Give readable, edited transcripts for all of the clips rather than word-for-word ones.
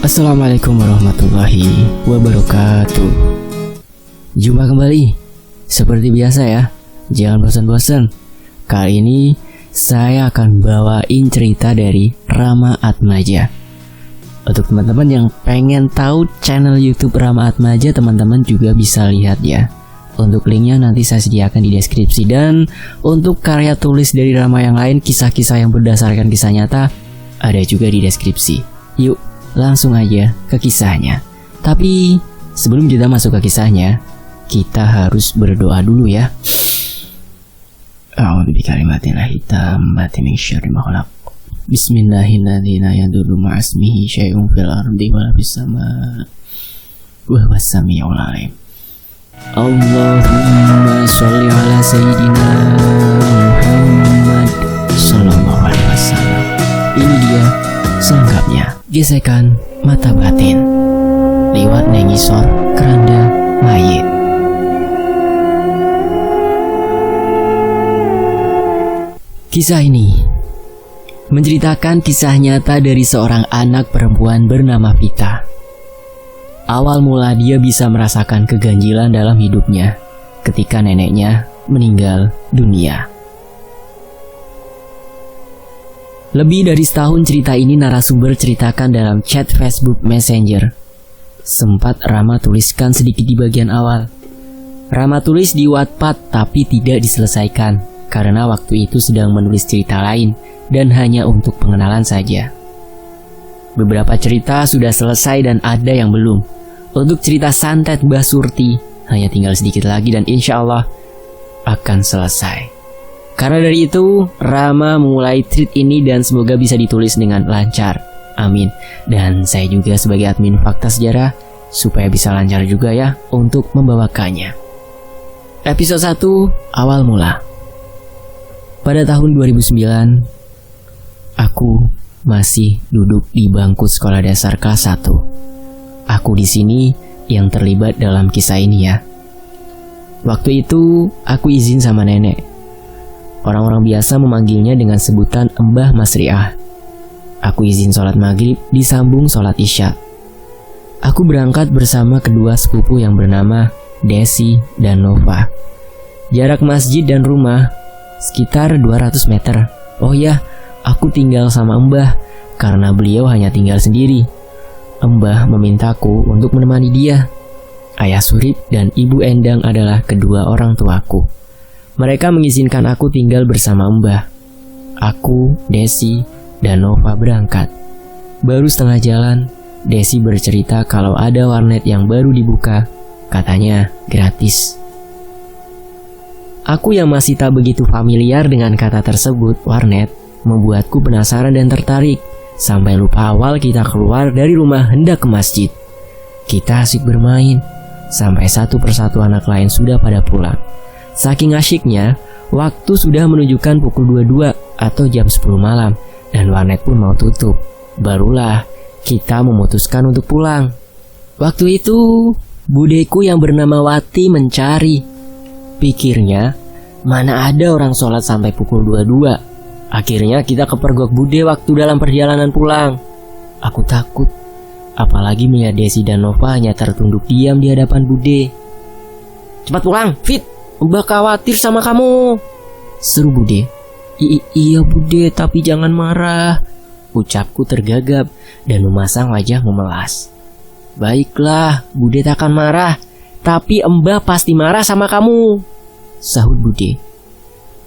Assalamualaikum warahmatullahi wabarakatuh. Jumpa kembali. Seperti biasa ya, jangan bosan-bosan. Kali ini saya akan bawain cerita dari Rama Atmaja. Untuk teman-teman yang pengen tahu channel YouTube Rama Atmaja, teman-teman juga bisa lihat ya. Untuk linknya nanti saya sediakan di deskripsi. Dan untuk karya tulis dari Rama yang lain, kisah-kisah yang berdasarkan kisah nyata, ada juga di deskripsi. Yuk, langsung aja ke kisahnya. Tapi sebelum kita masuk ke kisahnya, kita harus berdoa dulu ya. A'udzu bikalimatillahit tammati min syarri ma khalaq. Bismillahirrahmanirrahim. La yadurru ma'asmihi syai'un fil ardi wa la fis sama'. Wa huwas samiul 'alim. Allahumma sholli ala sayyidina Muhammad sallallahu alaihi wasallam. Ini dia selengkapnya. Gesekan mata batin lewat nengisor keranda mayit. Kisah ini menceritakan kisah nyata dari seorang anak perempuan bernama Vita. Awal mula dia bisa merasakan keganjilan dalam hidupnya ketika neneknya meninggal dunia. Lebih dari setahun cerita ini narasumber ceritakan dalam chat Facebook Messenger. Sempat Rama tuliskan sedikit di bagian awal. Rama tulis di Wattpad tapi tidak diselesaikan karena waktu itu sedang menulis cerita lain dan hanya untuk pengenalan saja. Beberapa cerita sudah selesai dan ada yang belum. Untuk cerita santet Mbah Surti hanya tinggal sedikit lagi dan insya Allah akan selesai. Karena dari itu, Rama memulai treat ini dan semoga bisa ditulis dengan lancar. Amin. Dan saya juga sebagai admin Fakta Sejarah supaya bisa lancar juga ya untuk membawakannya. Episode 1, awal mula. Pada tahun 2009, aku masih duduk di bangku sekolah dasar kelas 1. Aku di sini yang terlibat dalam kisah ini ya. Waktu itu, aku izin sama nenek. Orang-orang biasa memanggilnya dengan sebutan Mbah Masriah. Aku izin sholat maghrib disambung sholat isya. Aku berangkat bersama kedua sepupu yang bernama Desi dan Nova. Jarak masjid dan rumah sekitar 200 meter. Oh ya, aku tinggal sama Mbah karena beliau hanya tinggal sendiri. Mbah memintaku untuk menemani dia. Ayah Surip dan Ibu Endang adalah kedua orang tuaku. Mereka mengizinkan aku tinggal bersama Mbah. Aku, Desi, dan Nova berangkat. Baru setengah jalan, Desi bercerita kalau ada warnet yang baru dibuka. Katanya gratis. Aku yang masih tak begitu familiar dengan kata tersebut, warnet, membuatku penasaran dan tertarik. Sampai lupa awal kita keluar dari rumah hendak ke masjid. Kita asik bermain, sampai satu persatu anak lain sudah pada pulang. Saking asyiknya, waktu sudah menunjukkan pukul 22 atau jam 10 malam dan warnet pun mau tutup. Barulah kita memutuskan untuk pulang. Waktu itu, budeku yang bernama Wati mencari. Pikirnya, mana ada orang sholat sampai pukul 22. Akhirnya kita kepergok bude waktu dalam perjalanan pulang. Aku takut, apalagi melihat Desi dan Nova hanya tertunduk diam di hadapan bude. "Cepat pulang, Fit! Mbak khawatir sama kamu," seru bude. Iya bude, tapi jangan marah," ucapku tergagap dan memasang wajah memelas. "Baiklah, bude tak akan marah, tapi Mbak pasti marah sama kamu," sahut bude.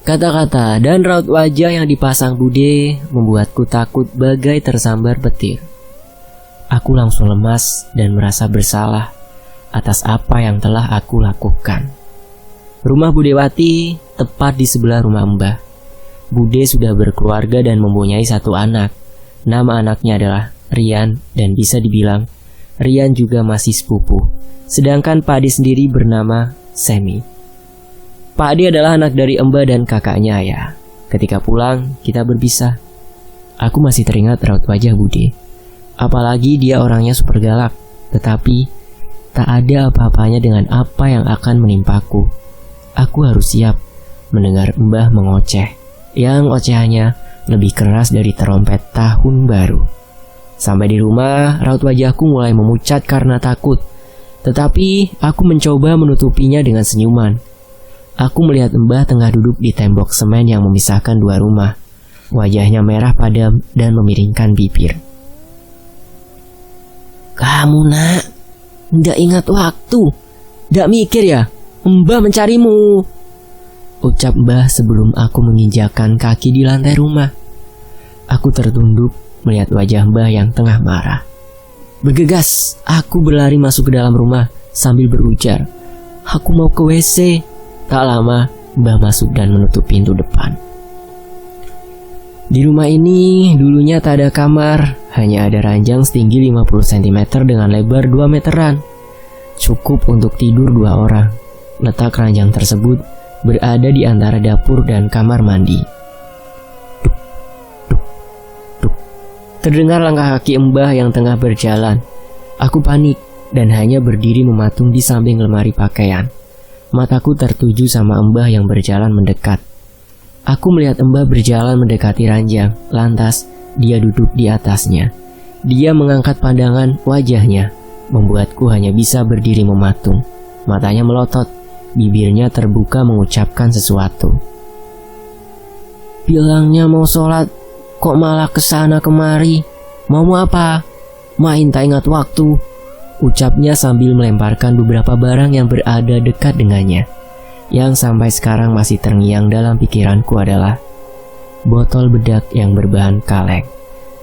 Kata-kata dan raut wajah yang dipasang bude membuatku takut bagai tersambar petir. Aku langsung lemas dan merasa bersalah atas apa yang telah aku lakukan. Rumah Bude Wati tepat di sebelah rumah Mbah. Bude sudah berkeluarga dan mempunyai satu anak. Nama anaknya adalah Rian dan bisa dibilang Rian juga masih sepupu. Sedangkan Pak Ade sendiri bernama Semi. Pak Ade adalah anak dari Mbah dan kakaknya ya. Ketika pulang, kita berpisah. Aku masih teringat raut wajah Bude. Apalagi dia orangnya super galak. Tetapi, tak ada apa-apanya dengan apa yang akan menimpaku. Aku harus siap mendengar Mbah mengoceh. Yang ocehannya lebih keras dari terompet tahun baru. Sampai di rumah, raut wajahku mulai memucat karena takut. Tetapi aku mencoba menutupinya dengan senyuman. Aku melihat Mbah tengah duduk di tembok semen yang memisahkan dua rumah. Wajahnya merah padam dan memiringkan bibir. "Kamu nak, ndak ingat waktu? Ndak mikir ya? Mbah mencarimu," ucap Mbah sebelum aku menginjakkan kaki di lantai rumah. Aku tertunduk melihat wajah Mbah yang tengah marah. Bergegas, aku berlari masuk ke dalam rumah sambil berujar, "Aku mau ke WC." Tak lama, Mbah masuk dan menutup pintu depan. Di rumah ini dulunya tak ada kamar, hanya ada ranjang setinggi 50 cm dengan lebar 2 meteran. Cukup untuk tidur 2 orang. Letak ranjang tersebut berada di antara dapur dan kamar mandi. Terdengar langkah kaki Mbah yang tengah berjalan. Aku panik dan hanya berdiri mematung di samping lemari pakaian. Mataku tertuju sama Mbah yang berjalan mendekat. Aku melihat Mbah berjalan mendekati ranjang, lantas dia duduk di atasnya. Dia mengangkat pandangan wajahnya, membuatku hanya bisa berdiri mematung. Matanya melotot, bibirnya terbuka mengucapkan sesuatu. "Bilangnya mau sholat, kok malah kesana kemari? Mau apa? Main tak ingat waktu," ucapnya sambil melemparkan beberapa barang yang berada dekat dengannya. Yang sampai sekarang masih terngiang dalam pikiranku adalah botol bedak yang berbahan kaleng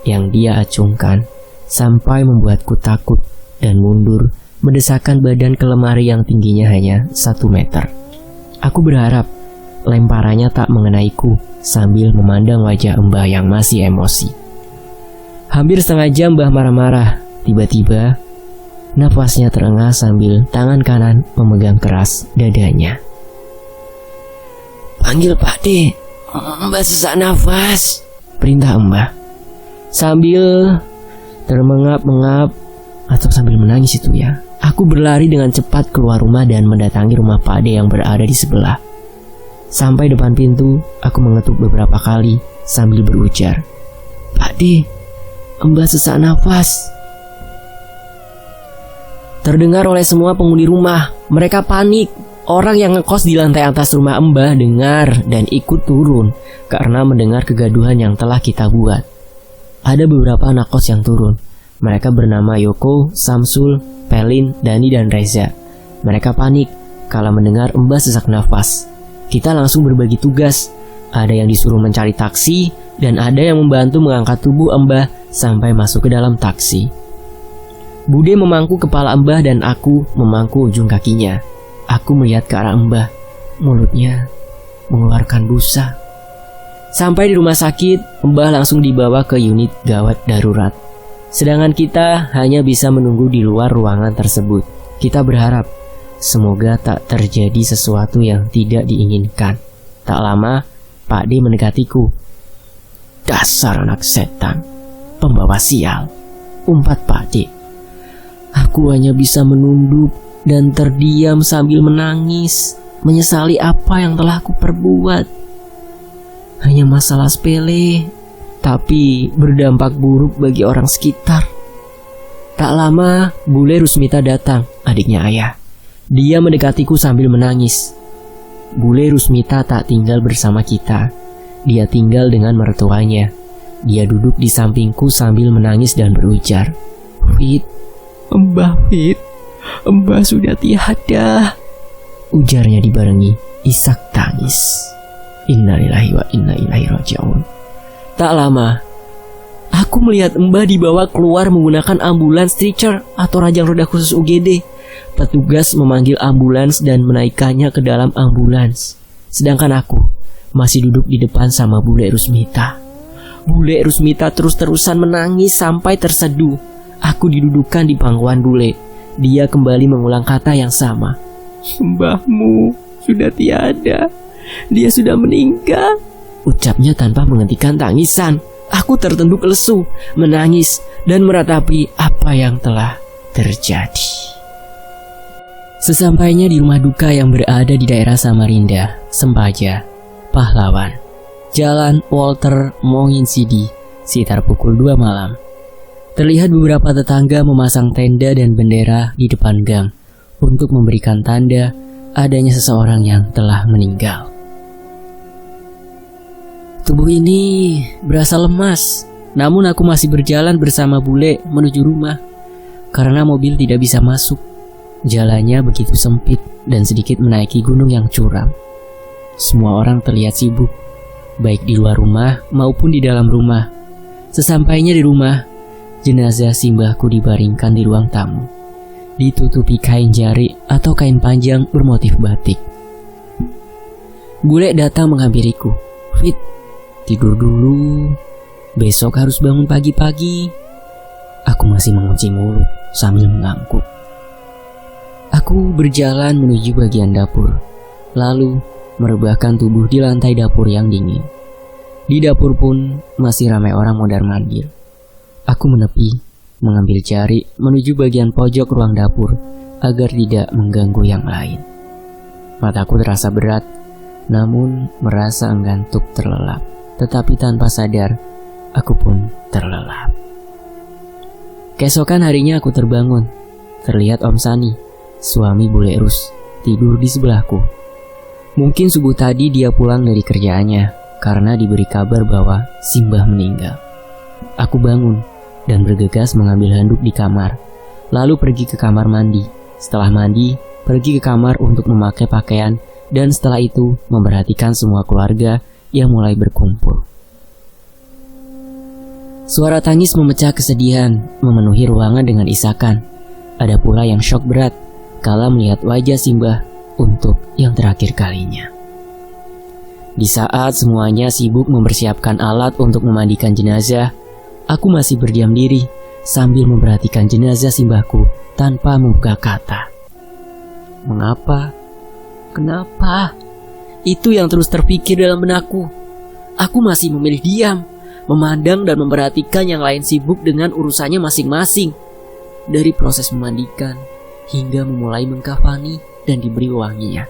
yang dia acungkan sampai membuatku takut dan mundur mendesakkan badan ke lemari yang tingginya hanya 1 meter. Aku berharap lemparannya tak mengenaiku sambil memandang wajah Mbah yang masih emosi. Hampir setengah jam Mbah marah-marah. Tiba-tiba nafasnya terengah sambil tangan kanan memegang keras dadanya. "Panggil Pak D, Mbah sesak nafas," perintah Mbah. Sambil termengap-ngap atau sambil menangis itu ya, aku berlari dengan cepat keluar rumah dan mendatangi rumah Pak D yang berada di sebelah. Sampai depan pintu, aku mengetuk beberapa kali sambil berujar, "Pak D, Mbah sesak nafas." Terdengar oleh semua penghuni rumah. Mereka panik. Orang yang ngekos di lantai atas rumah Mbah dengar dan ikut turun karena mendengar kegaduhan yang telah kita buat. Ada beberapa anak kos yang turun. Mereka bernama Yoko, Samsul, Pelin, Dani, dan Reza. Mereka panik kala mendengar Mbah sesak nafas. Kita langsung berbagi tugas. Ada yang disuruh mencari taksi dan ada yang membantu mengangkat tubuh Mbah sampai masuk ke dalam taksi. Bude memangku kepala Mbah dan aku memangku ujung kakinya. Aku melihat ke arah Mbah. Mulutnya mengeluarkan busa. Sampai di rumah sakit, Mbah langsung dibawa ke unit gawat darurat. Sedangkan kita hanya bisa menunggu di luar ruangan tersebut. Kita berharap semoga tak terjadi sesuatu yang tidak diinginkan. Tak lama, Pak D mendekatiku. "Dasar anak setan, pembawa sial," umpat Pak D. Aku hanya bisa menunduk dan terdiam sambil menangis, menyesali apa yang telah aku perbuat. Hanya masalah sepele, tapi berdampak buruk bagi orang sekitar. Tak lama, Bule Rusmita datang, adiknya ayah. Dia mendekatiku sambil menangis. Bule Rusmita tak tinggal bersama kita. Dia tinggal dengan mertuanya. Dia duduk di sampingku sambil menangis dan berujar, "Fit, Mbah Fit, Mbah sudah tiada," ujarnya dibarengi isak tangis. Innalillahi wa inna ilaihi raji'un. Tak lama, aku melihat Mbah dibawa keluar menggunakan ambulans stretcher atau rajang roda khusus UGD. Petugas memanggil ambulans dan menaikkannya ke dalam ambulans. Sedangkan aku masih duduk di depan sama Bule Rusmita. Bule Rusmita terus-terusan menangis sampai terseduh. Aku didudukkan di pangkuan Bule. Dia kembali mengulang kata yang sama. "Mbahmu sudah tiada. Dia sudah meninggal," ucapnya tanpa menghentikan tangisan. Aku tertunduk lesu, menangis, dan meratapi apa yang telah terjadi. Sesampainya di rumah duka yang berada di daerah Samarinda, Sempaja, Pahlawan, Jalan Walter Monginsidi, sekitar pukul 2 malam. Terlihat beberapa tetangga memasang tenda dan bendera di depan gang untuk memberikan tanda adanya seseorang yang telah meninggal. Tubuh ini berasa lemas, namun aku masih berjalan bersama bule menuju rumah karena mobil tidak bisa masuk. Jalannya begitu sempit dan sedikit menaiki gunung yang curam. Semua orang terlihat sibuk, baik di luar rumah maupun di dalam rumah. Sesampainya di rumah, jenazah simbahku dibaringkan di ruang tamu, ditutupi kain jari atau kain panjang bermotif batik. Bule datang menghampiriku. "Fit, tidur dulu, besok harus bangun pagi-pagi." Aku masih mengunci mulut sambil mengangguk. Aku berjalan menuju bagian dapur, lalu merebahkan tubuh di lantai dapur yang dingin. Di dapur pun masih ramai orang mondar-mandir. Aku menepi, mengambil jari menuju bagian pojok ruang dapur agar tidak mengganggu yang lain. Mataku terasa berat, namun merasa ngantuk terlelap. Tetapi tanpa sadar, aku pun terlelap. Keesokan harinya aku terbangun. Terlihat Om Sani, suami bule Rus, tidur di sebelahku. Mungkin subuh tadi dia pulang dari kerjaannya karena diberi kabar bahwa Simbah meninggal. Aku bangun dan bergegas mengambil handuk di kamar, lalu pergi ke kamar mandi. Setelah mandi, pergi ke kamar untuk memakai pakaian, dan setelah itu memperhatikan semua keluarga yang mulai berkumpul. Suara tangis memecah kesedihan, memenuhi ruangan dengan isakan. Ada pula yang syok berat kala melihat wajah Simbah untuk yang terakhir kalinya. Di saat semuanya sibuk mempersiapkan alat untuk memandikan jenazah, aku masih berdiam diri sambil memperhatikan jenazah Simbahku tanpa membuka kata. Mengapa? Kenapa? Itu yang terus terpikir dalam benakku. Aku masih memilih diam, memandang dan memperhatikan yang lain sibuk dengan urusannya masing-masing. Dari proses memandikan hingga memulai mengkafani dan diberi wanginya.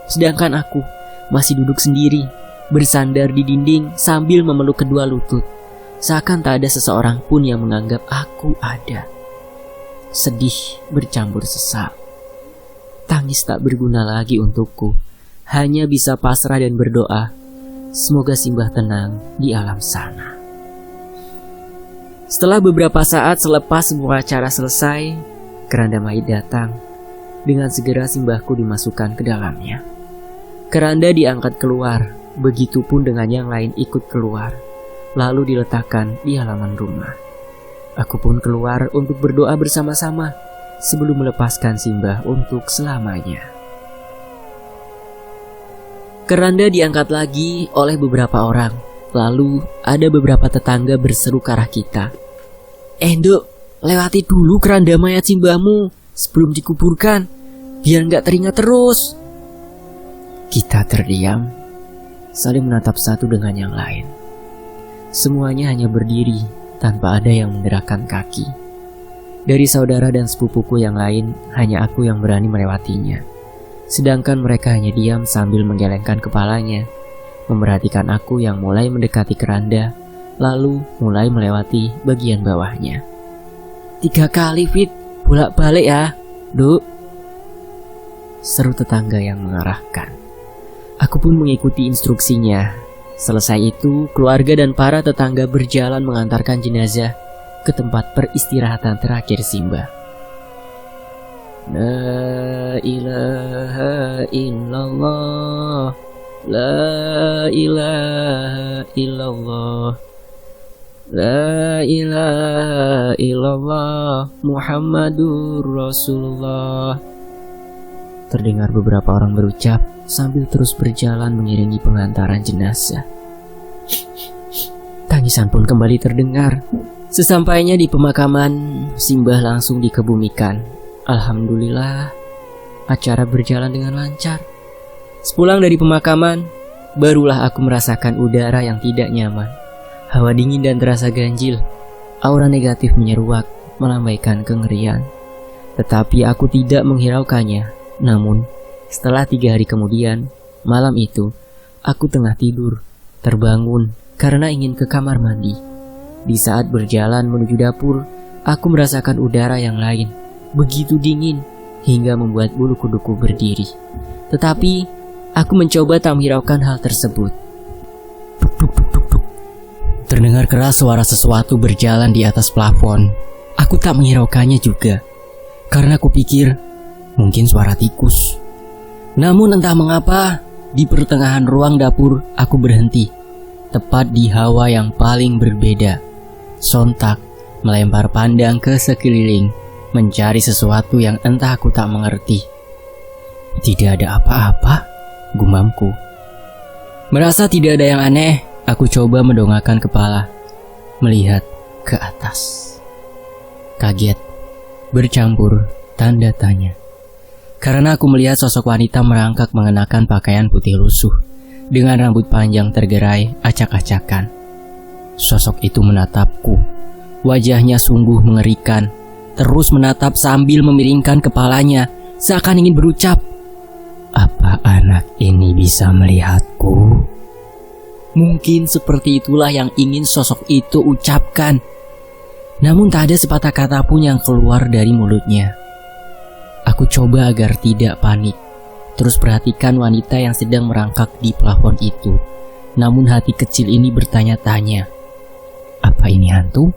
Sedangkan aku masih duduk sendiri, bersandar di dinding sambil memeluk kedua lutut. Seakan tak ada seseorang pun yang menganggap aku ada. Sedih bercampur sesak. Tangis tak berguna lagi untukku. Hanya bisa pasrah dan berdoa, semoga Simbah tenang di alam sana. Setelah beberapa saat selepas semua acara selesai, keranda mayit datang. Dengan segera Simbahku dimasukkan ke dalamnya. Keranda diangkat keluar, begitupun dengan yang lain ikut keluar, lalu diletakkan di halaman rumah. Aku pun keluar untuk berdoa bersama-sama sebelum melepaskan Simbah untuk selamanya. Keranda diangkat lagi oleh beberapa orang, lalu ada beberapa tetangga berseru ke arah kita. "Nduk, lewati dulu keranda mayat Simbahmu sebelum dikuburkan, biar gak teringat terus." Kita terdiam, saling menatap satu dengan yang lain. Semuanya hanya berdiri, tanpa ada yang menggerakkan kaki. Dari saudara dan sepupuku yang lain, hanya aku yang berani melewatinya. Sedangkan mereka hanya diam sambil menggelengkan kepalanya, memperhatikan aku yang mulai mendekati keranda, lalu mulai melewati bagian bawahnya. 3 kali, Fit, bolak-balik ya, Duk, seru tetangga yang mengarahkan. Aku pun mengikuti instruksinya. Selesai itu, keluarga dan para tetangga berjalan mengantarkan jenazah ke tempat peristirahatan terakhir Simbah. La ilaha illallah, la ilaha illallah, la ilaha illallah, Muhammadur Rasulullah. Terdengar beberapa orang berucap sambil terus berjalan mengiringi pengantaran jenazah. Tangisan pun kembali terdengar. Sesampainya di pemakaman, Simbah langsung dikebumikan. Alhamdulillah, acara berjalan dengan lancar. Sepulang dari pemakaman, barulah aku merasakan udara yang tidak nyaman. Hawa dingin dan terasa ganjil. Aura negatif menyeruak, melambaikan kengerian. Tetapi aku tidak menghiraukannya. Namun, setelah 3 hari kemudian, malam itu, aku tengah tidur, terbangun karena ingin ke kamar mandi. Di saat berjalan menuju dapur, aku merasakan udara yang lain, begitu dingin hingga membuat bulu kuduku berdiri. Tetapi aku mencoba tak menghiraukan hal tersebut. Duk, duk, duk, duk, duk. Terdengar keras suara sesuatu berjalan di atas plafon. Aku tak menghiraukannya juga, karena aku pikir mungkin suara tikus. Namun entah mengapa, di pertengahan ruang dapur aku berhenti, tepat di hawa yang paling berbeda. Sontak melempar pandang ke sekeliling, mencari sesuatu yang entah aku tak mengerti. Tidak ada apa-apa, gumamku. Merasa tidak ada yang aneh, aku coba mendongakkan kepala, melihat ke atas. Kaget, bercampur tanda tanya. Karena aku melihat sosok wanita merangkak mengenakan pakaian putih lusuh, dengan rambut panjang tergerai acak-acakan. Sosok itu menatapku. Wajahnya sungguh mengerikan, terus menatap sambil memiringkan kepalanya, seakan ingin berucap, "Apa anak ini bisa melihatku?" Mungkin seperti itulah yang ingin sosok itu ucapkan. Namun tak ada sepatah kata pun yang keluar dari mulutnya. Aku coba agar tidak panik, terus perhatikan wanita yang sedang merangkak di plafon itu. Namun hati kecil ini bertanya-tanya, apa ini hantu?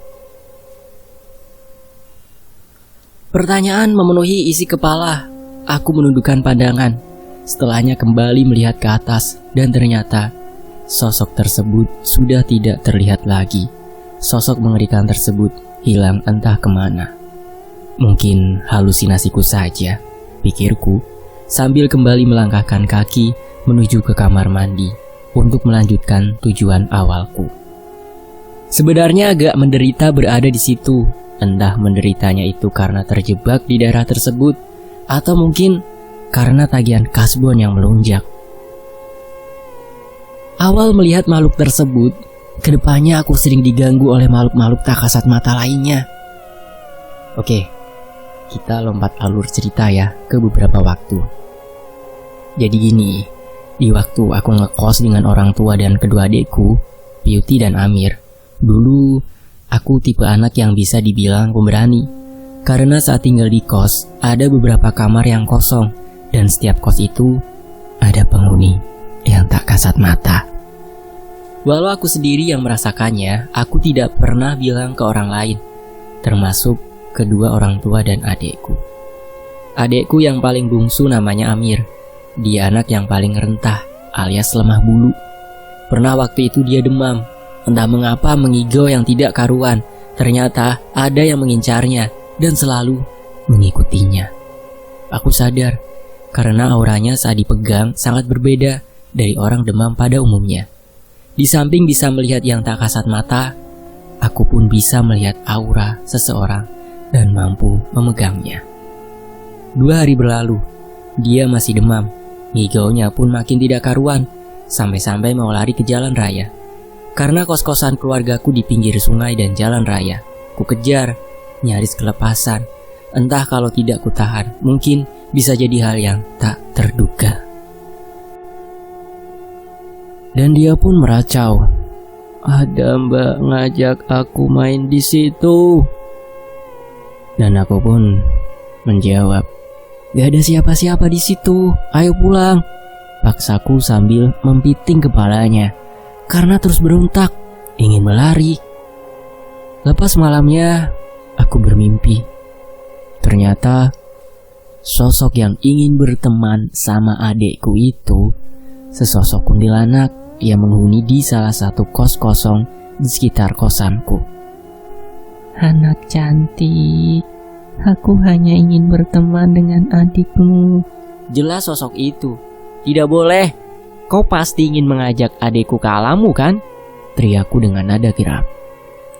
Pertanyaan memenuhi isi kepala. Aku menundukkan pandangan. Setelahnya kembali melihat ke atas, dan ternyata sosok tersebut sudah tidak terlihat lagi. Sosok mengerikan tersebut hilang entah kemana. Mungkin halusinasiku saja, pikirku, sambil kembali melangkahkan kaki menuju ke kamar mandi untuk melanjutkan tujuan awalku. Sebenarnya agak menderita berada di situ. Entah menderitanya itu karena terjebak di daerah tersebut, atau mungkin karena tagihan kasbon yang melonjak. Awal melihat makhluk tersebut, kedepannya aku sering diganggu oleh makhluk-makhluk tak kasat mata lainnya. Oke, kita lompat alur cerita ya ke beberapa waktu. Jadi gini, di waktu aku ngekos dengan orang tua dan kedua adikku, Beauty dan Amir. Dulu aku tipe anak yang bisa dibilang pemberani, karena saat tinggal di kos ada beberapa kamar yang kosong, dan setiap kos itu ada penghuni yang tak kasat mata. Walau aku sendiri yang merasakannya, aku tidak pernah bilang ke orang lain, termasuk kedua orang tua dan adekku. Adekku yang paling bungsu namanya Amir. Dia anak yang paling rentah alias lemah bulu. Pernah waktu itu dia demam, entah mengapa mengigau yang tidak karuan. Ternyata ada yang mengincarnya dan selalu mengikutinya. Aku sadar karena auranya saat dipegang sangat berbeda dari orang demam pada umumnya. Di samping bisa melihat yang tak kasat mata, aku pun bisa melihat aura seseorang dan mampu memegangnya. 2 hari berlalu, dia masih demam. Ngigaunya pun makin tidak karuan, sampai-sampai mau lari ke jalan raya. Karena kos-kosan keluargaku di pinggir sungai dan jalan raya, ku kejar, nyaris kelepasan. Entah kalau tidak kutahan, mungkin bisa jadi hal yang tak terduga. Dan dia pun meracau, "Ada mbak ngajak aku main di situ." Dan aku pun menjawab, "Gak ada siapa-siapa di situ, ayo pulang." Paksaku sambil mempiting kepalanya, karena terus berontak, ingin berlari. Lepas malamnya, aku bermimpi. Ternyata, sosok yang ingin berteman sama adekku itu, sesosok kuntilanak yang menghuni di salah satu kos kosong di sekitar kosanku. "Anak cantik, aku hanya ingin berteman dengan adikmu." Jelas sosok itu. "Tidak boleh, kau pasti ingin mengajak adikku ke alammu kan?" teriakku dengan nada geram.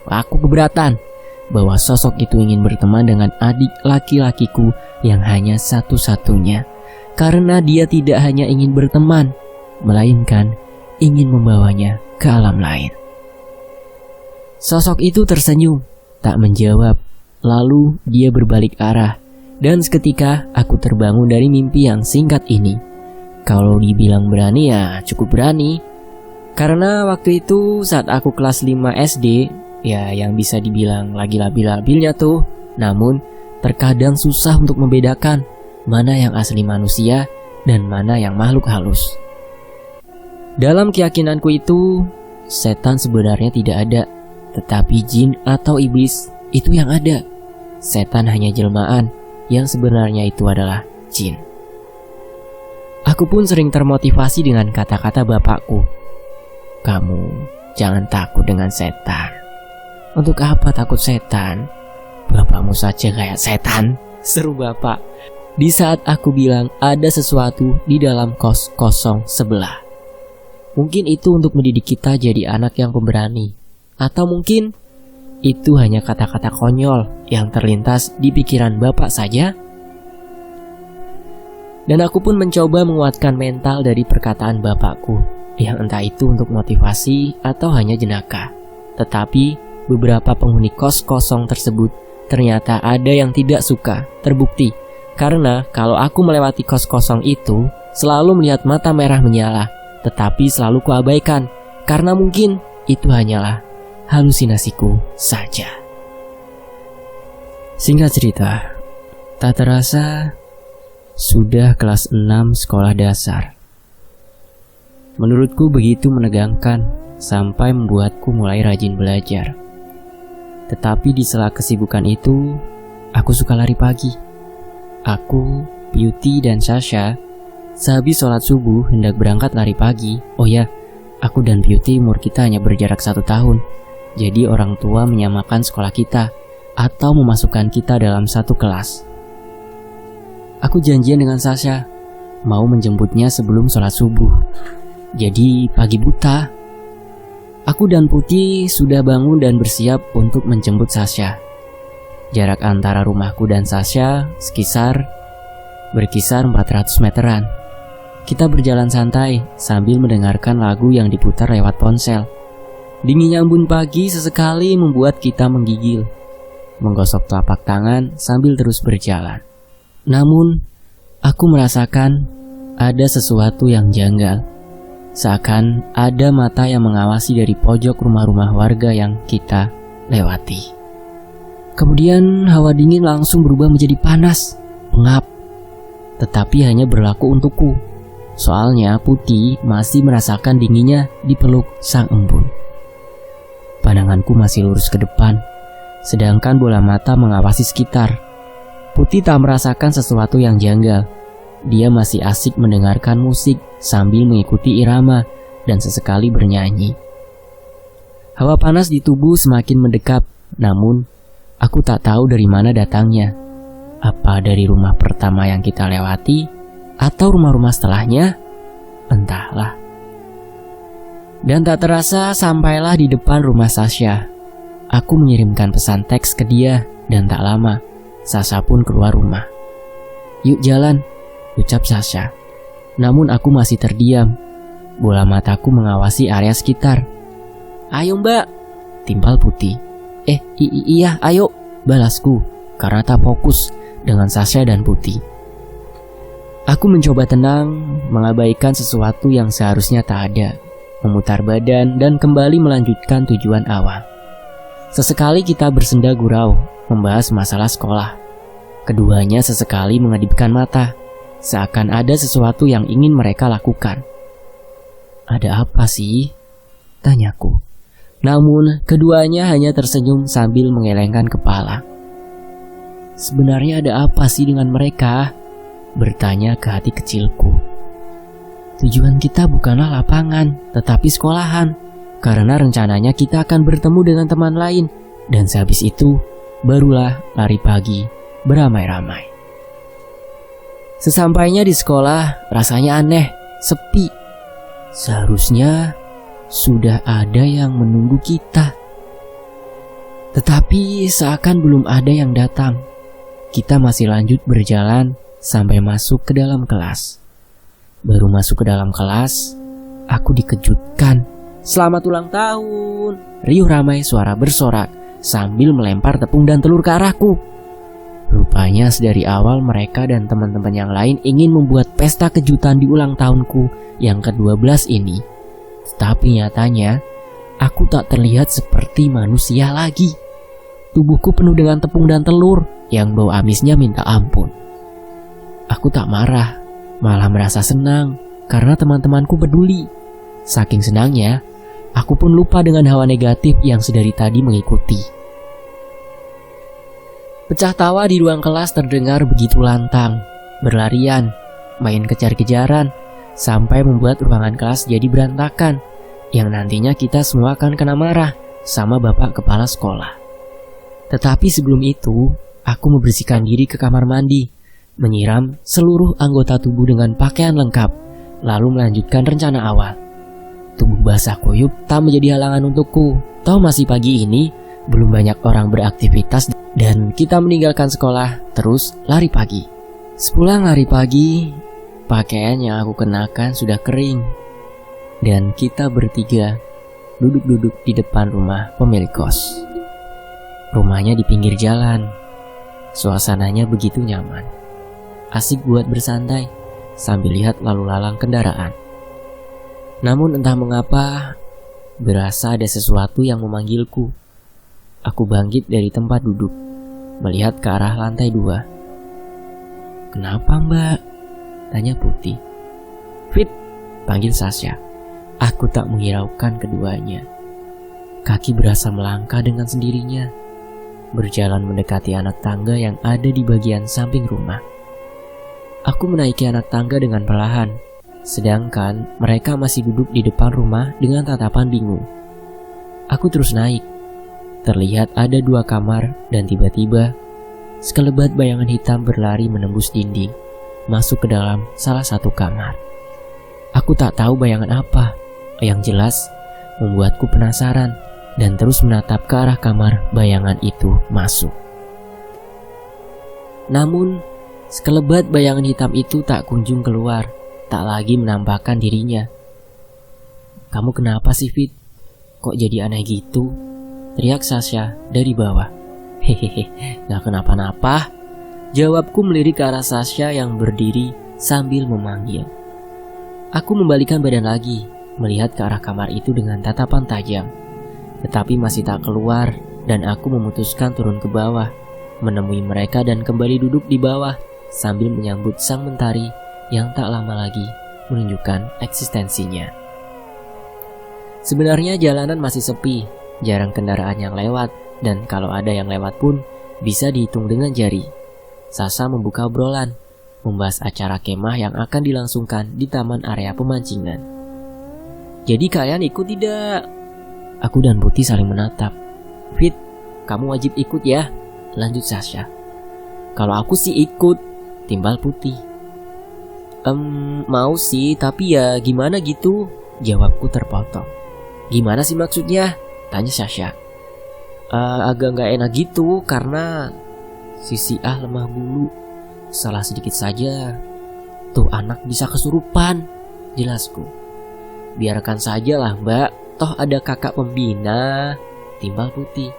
Aku keberatan bahwa sosok itu ingin berteman dengan adik laki-lakiku yang hanya satu-satunya. Karena dia tidak hanya ingin berteman, melainkan ingin membawanya ke alam lain. Sosok itu tersenyum, tak menjawab. Lalu dia berbalik arah, dan seketika aku terbangun dari mimpi yang singkat ini. Kalau dibilang berani ya cukup berani. Karena waktu itu saat aku kelas 5 SD, ya yang bisa dibilang lagi labil-labilnya tuh. Namun terkadang susah untuk membedakan mana yang asli manusia dan mana yang makhluk halus. Dalam keyakinanku itu, setan sebenarnya tidak ada, tetapi jin atau iblis itu yang ada. Setan hanya jelmaan, yang sebenarnya itu adalah jin. Aku pun sering termotivasi dengan kata-kata bapakku. Kamu jangan takut dengan setan. Untuk apa takut setan? Bapakmu saja kayak setan, seru bapak. Di saat aku bilang ada sesuatu di dalam kos kosong sebelah. Mungkin itu untuk mendidik kita jadi anak yang pemberani. Atau mungkin itu hanya kata-kata konyol yang terlintas di pikiran bapak saja. Dan aku pun mencoba menguatkan mental dari perkataan bapakku, yang entah itu untuk motivasi atau hanya jenaka. Tetapi beberapa penghuni kos kosong tersebut ternyata ada yang tidak suka, terbukti. Karena kalau aku melewati kos kosong itu, selalu melihat mata merah menyala, tetapi selalu kuabaikan, karena mungkin itu hanyalah halusinasiku saja. Singkat cerita, tak terasa sudah kelas 6 sekolah dasar. Menurutku begitu menegangkan sampai membuatku mulai rajin belajar. Tetapi di sela kesibukan itu, aku suka lari pagi. Aku, Beauty, dan Sasha sehabis sholat subuh hendak berangkat lari pagi. Oh ya, aku dan Beauty umur kita hanya berjarak 1 tahun. Jadi orang tua menyamakan sekolah kita atau memasukkan kita dalam satu kelas. Aku janjian dengan Sasha mau menjemputnya sebelum sholat subuh. Jadi pagi buta, aku dan Putih sudah bangun dan bersiap untuk menjemput Sasha. Jarak antara rumahku dan Sasha berkisar 400 meteran. Kita berjalan santai sambil mendengarkan lagu yang diputar lewat ponsel. Dinginnya embun pagi sesekali membuat kita menggigil, menggosok telapak tangan sambil terus berjalan. Namun, aku merasakan ada sesuatu yang janggal. Seakan ada mata yang mengawasi dari pojok rumah-rumah warga yang kita lewati. Kemudian hawa dingin langsung berubah menjadi panas, pengap. Tetapi hanya berlaku untukku. Soalnya Putih masih merasakan dinginnya di peluk sang embun. Pandanganku masih lurus ke depan, sedangkan bola mata mengawasi sekitar. Putih tak merasakan sesuatu yang janggal. Dia masih asik mendengarkan musik sambil mengikuti irama dan sesekali bernyanyi. Hawa panas di tubuh semakin mendekat, namun aku tak tahu dari mana datangnya. Apa dari rumah pertama yang kita lewati atau rumah-rumah setelahnya? Entahlah. Dan tak terasa sampailah di depan rumah Sasha. Aku mengirimkan pesan teks ke dia dan tak lama Sasha pun keluar rumah. Yuk jalan, ucap Sasha. Namun aku masih terdiam. Bola mataku mengawasi area sekitar. Ayo mbak, timpal Putih. Iya ayo, balasku karena tak fokus dengan Sasha dan Putih. Aku mencoba tenang, mengabaikan sesuatu yang seharusnya tak ada, memutar badan dan kembali melanjutkan tujuan awal. Sesekali kita bersenda gurau, membahas masalah sekolah. Keduanya sesekali mengedipkan mata, seakan ada sesuatu yang ingin mereka lakukan. Ada apa sih? Tanyaku. Namun keduanya hanya tersenyum sambil mengelengkan kepala. Sebenarnya ada apa sih dengan mereka? Bertanya ke hati kecilku. Tujuan kita bukanlah lapangan, tetapi sekolahan. Karena rencananya kita akan bertemu dengan teman lain. Dan sehabis itu, barulah lari pagi beramai-ramai. Sesampainya di sekolah, rasanya aneh, sepi. Seharusnya sudah ada yang menunggu kita. Tetapi seakan belum ada yang datang. Kita masih lanjut berjalan sampai masuk ke dalam kelas. Baru masuk ke dalam kelas, aku dikejutkan. Selamat ulang tahun! Riuh ramai suara bersorak sambil melempar tepung dan telur ke arahku. Rupanya sedari awal mereka dan teman-teman yang lain ingin membuat pesta kejutan di ulang tahunku yang ke-12 ini. Tetapi nyatanya, aku tak terlihat seperti manusia lagi. Tubuhku penuh dengan tepung dan telur yang bau amisnya minta ampun. Aku tak marah, malah merasa senang karena teman-temanku peduli. Saking senangnya, aku pun lupa dengan hawa negatif yang sedari tadi mengikuti. Pecah tawa di ruang kelas terdengar begitu lantang, berlarian, main kejar-kejaran, sampai membuat ruangan kelas jadi berantakan, yang nantinya kita semua akan kena marah sama bapak kepala sekolah. Tetapi sebelum itu, aku membersihkan diri ke kamar mandi, menyiram seluruh anggota tubuh dengan pakaian lengkap, lalu melanjutkan rencana awal. Tubuh basah kuyup tak menjadi halangan untukku. Toh masih pagi ini, belum banyak orang beraktivitas dan kita meninggalkan sekolah terus lari pagi. Sepulang lari pagi, pakaian yang aku kenakan sudah kering. Dan kita bertiga duduk-duduk di depan rumah pemilik kos. Rumahnya di pinggir jalan. Suasananya begitu nyaman. Asik buat bersantai sambil lihat lalu lalang kendaraan. Namun entah mengapa, berasa ada sesuatu yang memanggilku. Aku bangkit dari tempat duduk, melihat ke arah lantai 2. "Kenapa, Mbak?" tanya Putih. "Fit," panggil Sasha. Aku tak menghiraukan keduanya. Kaki berasa melangkah dengan sendirinya, berjalan mendekati anak tangga yang ada di bagian samping rumah. Aku menaiki anak tangga dengan perlahan, sedangkan mereka masih duduk di depan rumah dengan tatapan bingung. Aku terus naik. Terlihat ada 2 kamar dan tiba-tiba sekelebat bayangan hitam berlari menembus dinding, masuk ke dalam salah satu kamar. Aku tak tahu bayangan apa, yang jelas membuatku penasaran dan terus menatap ke arah kamar bayangan itu masuk. Namun, sekelebat bayangan hitam itu tak kunjung keluar, tak lagi menampakkan dirinya. "Kamu kenapa sih, Fit? Kok jadi aneh gitu?" teriak Sasha dari bawah. "Hehehe, gak kenapa-napa," jawabku melirik ke arah Sasha yang berdiri sambil memanggil. Aku membalikan badan lagi, melihat ke arah kamar itu dengan tatapan tajam. Tetapi masih tak keluar dan aku memutuskan turun ke bawah, menemui mereka dan kembali duduk di bawah sambil menyambut sang mentari yang tak lama lagi menunjukkan eksistensinya. Sebenarnya jalanan masih sepi, jarang kendaraan yang lewat, dan kalau ada yang lewat pun bisa dihitung dengan jari. Sasha membuka obrolan, membahas acara kemah yang akan dilangsungkan di taman area pemancingan. "Jadi kalian ikut tidak?" Aku dan Putih saling menatap. "Fit, kamu wajib ikut ya," lanjut Sasha. "Kalau aku sih ikut," timbal Putih. Mau sih, tapi ya gimana gitu," jawabku terpotong. "Gimana sih maksudnya?" tanya Sasha. Agak gak enak gitu karena si A lemah bulu. Salah sedikit saja, tuh anak bisa kesurupan," jelasku. "Biarkan sajalah, Mbak, toh ada kakak pembina," timbal Putih.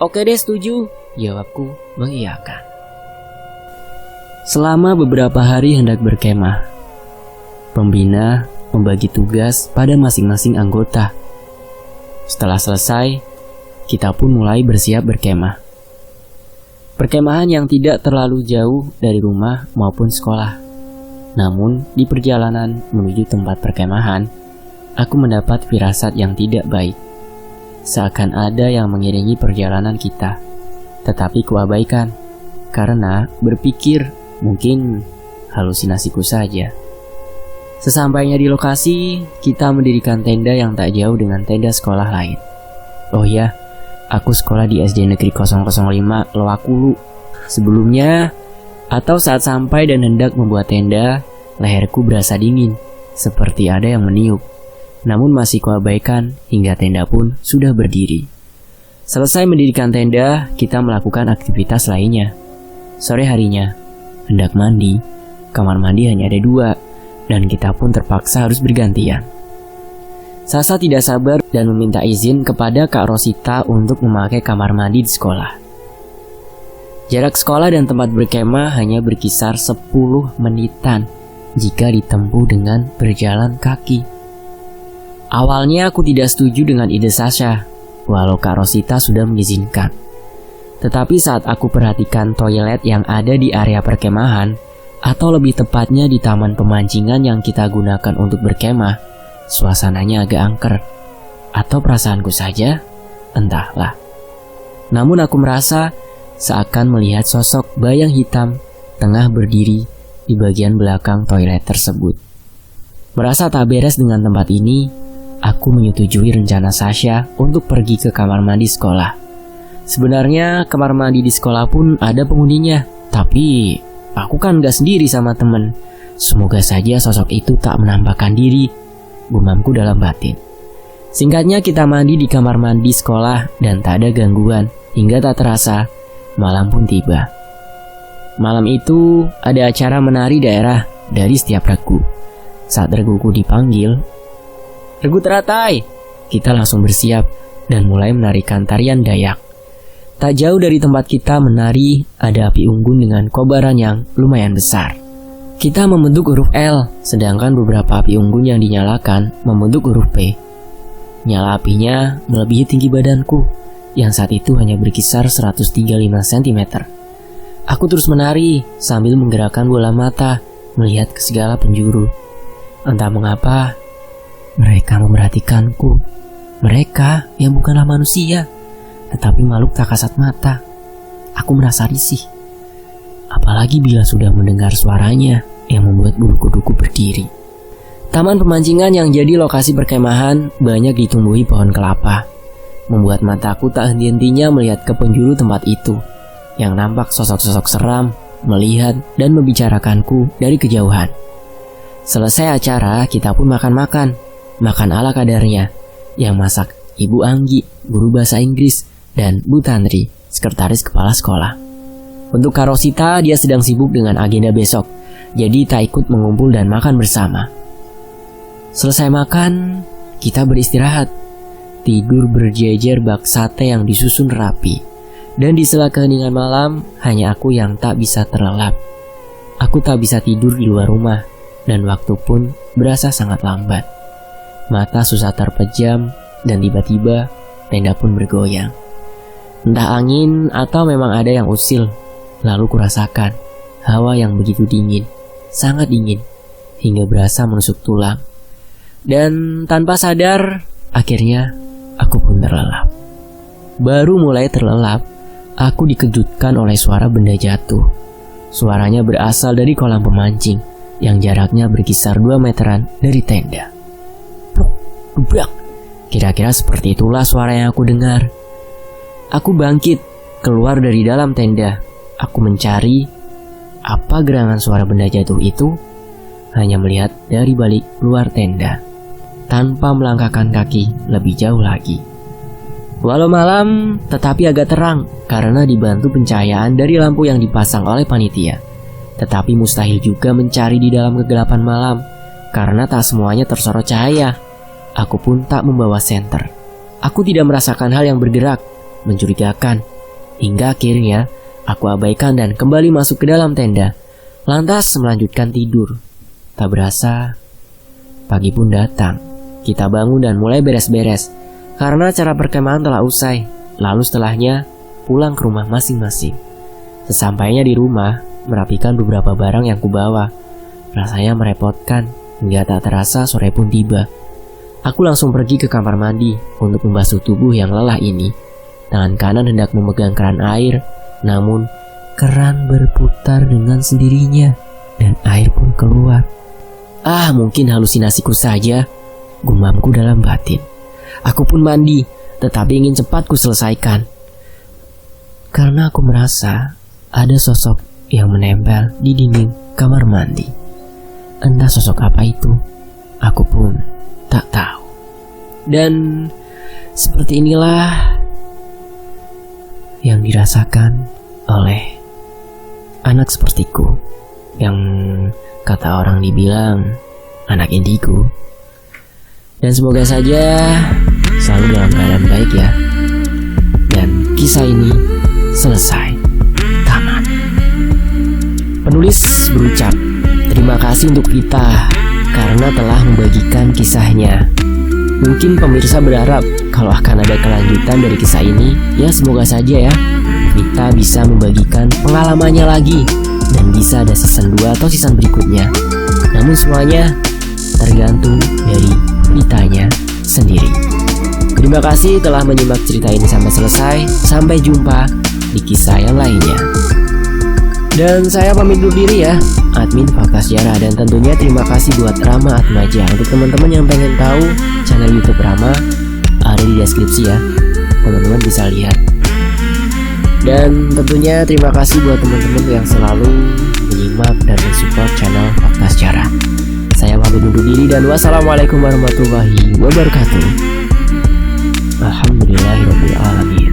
"Oke deh, setuju," jawabku mengiyakan. Selama beberapa hari hendak berkemah, pembina membagi tugas pada masing-masing anggota. Setelah selesai, kita pun mulai bersiap berkemah. Perkemahan yang tidak terlalu jauh dari rumah maupun sekolah. Namun, di perjalanan menuju tempat perkemahan, aku mendapat firasat yang tidak baik. Seakan ada yang mengiringi perjalanan kita. Tetapi kuabaikan, karena berpikir mungkin halusinasiku saja. Sesampainya di lokasi, kita mendirikan tenda yang tak jauh dengan tenda sekolah lain. Oh ya, aku sekolah di SD Negeri 005 Lowakulu. Sebelumnya, atau saat sampai dan hendak membuat tenda, leherku berasa dingin, seperti ada yang meniup. Namun masih kuabaikan hingga tenda pun sudah berdiri. Selesai mendirikan tenda, kita melakukan aktivitas lainnya. Sore harinya, hendak mandi, kamar mandi hanya ada 2, dan kita pun terpaksa harus bergantian. Sasha tidak sabar dan meminta izin kepada Kak Rosita untuk memakai kamar mandi di sekolah. Jarak sekolah dan tempat berkemah hanya berkisar 10 menitan jika ditempuh dengan berjalan kaki. Awalnya aku tidak setuju dengan ide Sasha, walau Kak Rosita sudah mengizinkan. Tetapi saat aku perhatikan toilet yang ada di area perkemahan, atau lebih tepatnya di taman pemancingan yang kita gunakan untuk berkemah, suasananya agak angker. Atau perasaanku saja, entahlah. Namun aku merasa seakan melihat sosok bayang hitam tengah berdiri di bagian belakang toilet tersebut. Merasa tak beres dengan tempat ini, aku menyetujui rencana Sasha untuk pergi ke kamar mandi sekolah. Sebenarnya kamar mandi di sekolah pun ada penghuninya, tapi aku kan gak sendiri sama temen. Semoga saja sosok itu tak menampakkan diri, gumamku dalam batin. Singkatnya kita mandi di kamar mandi sekolah dan tak ada gangguan hingga tak terasa malam pun tiba. Malam itu ada acara menari daerah dari setiap regu. Saat reguku dipanggil, "Regu teratai!" Kita langsung bersiap dan mulai menarikan tarian Dayak. Tak jauh dari tempat kita menari ada api unggun dengan kobaran yang lumayan besar. Kita membentuk huruf L, sedangkan beberapa api unggun yang dinyalakan membentuk huruf P. Nyala apinya melebihi tinggi badanku, yang saat itu hanya berkisar 135 cm. Aku terus menari sambil menggerakkan bola mata melihat ke segala penjuru. Entah mengapa, mereka memperhatikanku. Mereka yang bukanlah manusia, tetapi makhluk tak kasat mata. Aku merasa risih. Apalagi bila sudah mendengar suaranya yang membuat bulu kuduku berdiri. Taman pemancingan yang jadi lokasi perkemahan banyak ditumbuhi pohon kelapa, membuat mataku tak henti-hentinya melihat ke penjuru tempat itu, yang nampak sosok-sosok seram, melihat dan membicarakanku dari kejauhan. Selesai acara, kita pun makan ala kadarnya, yang masak Ibu Anggi, guru bahasa Inggris, dan Bu Tanri, sekretaris kepala sekolah. Untuk Kak Rosita, dia sedang sibuk dengan agenda besok, jadi tak ikut mengumpul dan makan bersama. Selesai makan, kita beristirahat. Tidur berjejer bak sate yang disusun rapi. Dan di sela keheningan malam, hanya aku yang tak bisa terlelap. Aku tak bisa tidur di luar rumah, dan waktu pun berasa sangat lambat. Mata susah terpejam, dan tiba-tiba tenda pun bergoyang. Entah angin atau memang ada yang usil. Lalu kurasakan hawa yang begitu dingin, sangat dingin, hingga berasa menusuk tulang. Dan tanpa sadar, akhirnya aku pun terlelap. Baru mulai terlelap, aku dikejutkan oleh suara benda jatuh. Suaranya berasal dari kolam pemancing yang jaraknya berkisar 2 meteran dari tenda. Pluk, dubrak. Kira-kira seperti itulah suara yang aku dengar. Aku bangkit, keluar dari dalam tenda. Aku mencari apa gerangan suara benda jatuh itu, hanya melihat dari balik luar tenda, tanpa melangkahkan kaki lebih jauh lagi. Walau malam, tetapi agak terang karena dibantu pencahayaan dari lampu yang dipasang oleh panitia. Tetapi mustahil juga mencari di dalam kegelapan malam, karena tak semuanya tersorot cahaya. Aku pun tak membawa senter. Aku tidak merasakan hal yang bergerak, mencurigakan. Hingga akhirnya, aku abaikan dan kembali masuk ke dalam tenda. Lantas melanjutkan tidur. Tak berasa, pagi pun datang. Kita bangun dan mulai beres-beres, karena acara perkemahan telah usai. Lalu setelahnya, pulang ke rumah masing-masing. Sesampainya di rumah, merapikan beberapa barang yang kubawa. Rasanya merepotkan, hingga tak terasa sore pun tiba. Aku langsung pergi ke kamar mandi untuk membasuh tubuh yang lelah ini. Tangan kanan hendak memegang keran air, namun keran berputar dengan sendirinya, dan air pun keluar. Mungkin halusinasiku saja, gumamku dalam batin. Aku pun mandi, tetapi ingin cepat ku selesaikan. Karena aku merasa ada sosok yang menempel di dinding kamar mandi. Entah sosok apa itu, aku pun tak tahu. Dan seperti inilah yang dirasakan oleh anak sepertiku, yang kata orang dibilang anak indigo. Dan semoga saja selalu dalam keadaan baik ya. Dan kisah ini selesai, tamat. Penulis berucap, terima kasih untuk Vita karena telah membagikan kisahnya. Mungkin pemirsa berharap kalau akan ada kelanjutan dari kisah ini. Ya semoga saja ya Vita bisa membagikan pengalamannya lagi dan bisa ada season 2 atau season berikutnya. Namun semuanya tergantung dari Vitanya sendiri. Terima kasih telah menyimak cerita ini sampai selesai. Sampai jumpa di kisah yang lainnya. Dan saya pamit undur diri ya, admin Fakta Sejarah. Dan tentunya terima kasih buat Rama Atmaja. Untuk teman-teman yang pengen tahu channel YouTube Rama, ada di deskripsi ya, teman-teman bisa lihat. Dan tentunya terima kasih buat teman-teman yang selalu menyimak dan mensupport channel Fakta Sejarah. Saya pamit undur diri dan wassalamualaikum warahmatullahi wabarakatuh. Alhamdulillahirabbil alamin.